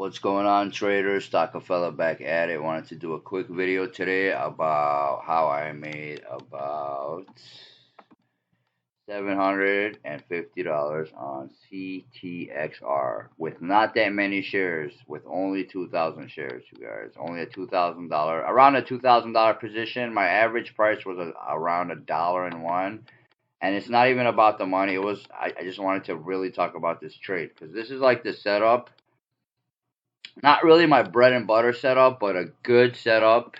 What's going on, traders? Fella back at it. Wanted to do a quick video today about how I made about $750 on CTXR with not that many shares, with only 2,000 shares, you guys. Only a $2,000, around a $2,000 position. My average price was around $1.01. And it's not even about the money. I just wanted to really talk about this trade because this is like the setup. Not really my bread and butter setup, but a good setup.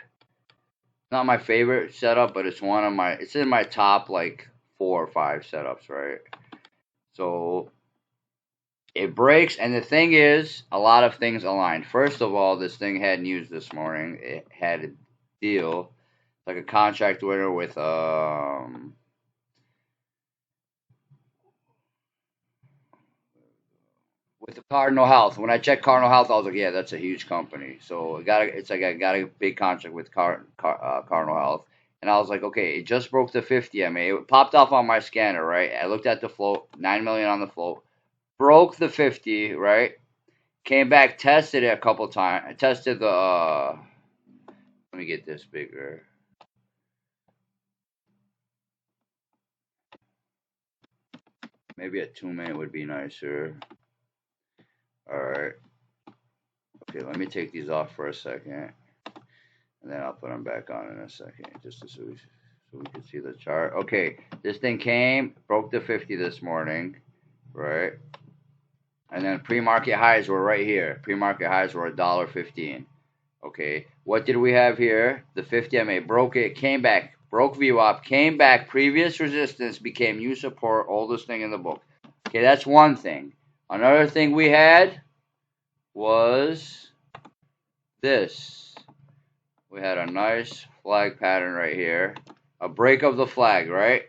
Not my favorite setup, but it's in my top like 4 or 5 setups, right? So it breaks, and the thing is, a lot of things aligned. First of all, this thing had news this morning. It had a deal, like a contract winner with the Cardinal Health. When I checked Cardinal Health, I was like, yeah, that's a huge company. So it's like I got a big contract with Cardinal Health. And I was like, okay, it just broke the 50 MA. It popped off on my scanner, right? I looked at the float, 9 million on the float, broke the 50, right? Came back, tested it a couple times. I tested let me get this bigger. Maybe a 2 minute would be nicer. All right. Okay, let me take these off for a second. And then I'll put them back on in a second, just so we can see the chart. Okay, this thing broke the 50 this morning, right? And then pre-market highs were right here. Pre-market highs were $1.15. Okay, what did we have here? The 50 MA broke it, came back, broke VWAP, came back. Previous resistance became new support, oldest thing in the book. Okay, that's one thing. Another thing we had was this. We had a nice flag pattern right here. A break of the flag, right?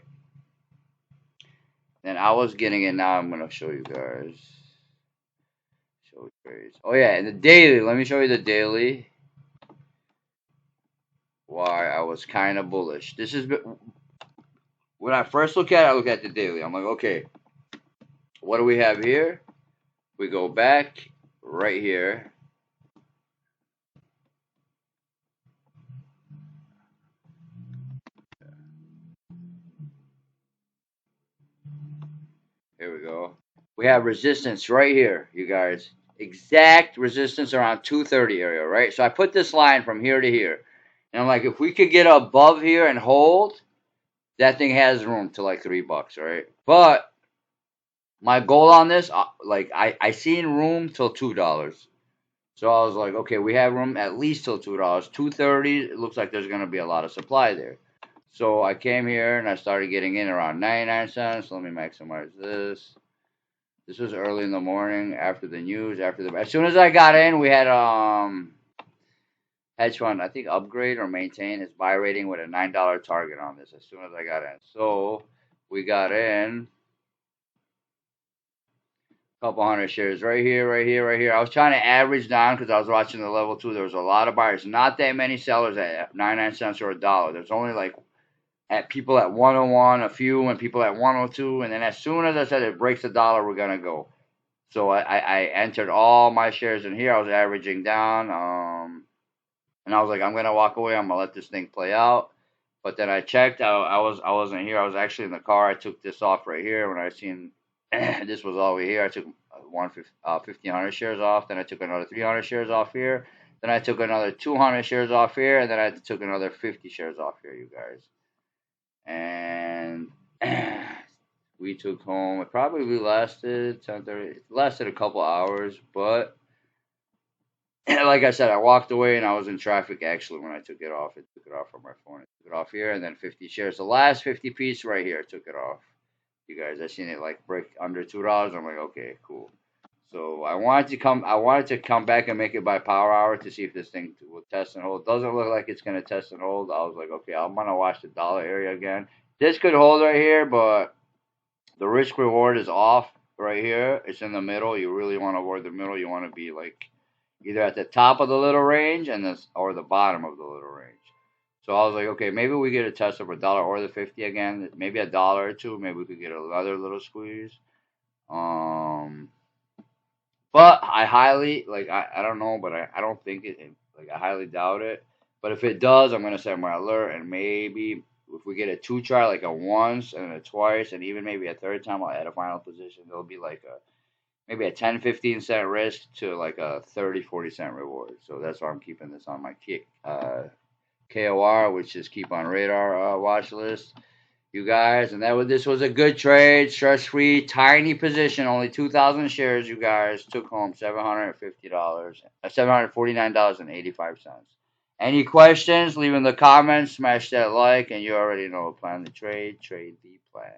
Then I was getting it. Now I'm going to show you guys. Show trades. Oh, yeah. And the daily. Let me show you the daily. Why I was kind of bullish. This is... When I first look at it, I look at the daily. I'm like, okay. What do we have here? We go back right here. Here we go. We have resistance right here, you guys. Exact resistance around 230 area, right? So I put this line from here to here. And I'm like, if we could get above here and hold, that thing has room to like $3, right? But my goal on this, like I seen room till $2. So I was like, okay, we have room at least till $2. 230, it looks like there's gonna be a lot of supply there. So I came here and I started getting in around 99 cents. Let me maximize this. This was early in the morning after the news. As soon as I got in, we had hedge fund, I think upgrade or maintain his buy rating with a $9 target on this. As soon as I got in, so we got in a couple hundred shares right here, right here, right here. I was trying to average down because I was watching the level 2. There was a lot of buyers, not that many sellers at 99 cents or $1. There's only like at people at 101, a few, and people at 102. And then as soon as I said it breaks $1, we're gonna go. So I entered all my shares in here. I was averaging down, and I was like, I'm gonna walk away. I'm gonna let this thing play out. But then I checked. I wasn't here. I was actually in the car. I took this off right here when I seen this was all here. I took 1,500 shares off. Then I took another 300 shares off here. Then I took another 200 shares off here, and then I took another 50 shares off here, you guys. And we took home. It probably lasted 10:30. It lasted a couple hours, but like I said, I walked away and I was in traffic actually when I took it off. It took it off from my phone. I took it off here, and then 50 shares. The last 50 piece right here, I took it off. You guys, I seen it like break under $2. I'm like, okay, cool. So I wanted to come back and make it by power hour to see if this thing will test and hold. It doesn't look like it's gonna test and hold. I was like, okay, I'm gonna watch the dollar area again. This could hold right here, but the risk reward is off right here. It's in the middle. You really want to avoid the middle. You want to be like either at the top of the little range or the bottom of the little range. So I was like, okay, maybe we get a test of $1 or the 50 again. Maybe $1 or two. Maybe we could get another little squeeze. But I highly like I don't know, but I don't think like I highly doubt it. But if it does, I'm gonna set my alert, and maybe if we get a two try, like a once and a twice, and even maybe a third time, I'll add a final position. It'll be like a maybe a 10-15 cent risk to like a 30-40 cent reward. So that's why I'm keeping this on my KOR, which is keep on radar watch list. You guys, and this was a good trade, stress free, tiny position, only 2,000 shares. You guys took home $750, $749.85. Any questions? Leave in the comments, smash that like, and you already know. Plan the trade the plan.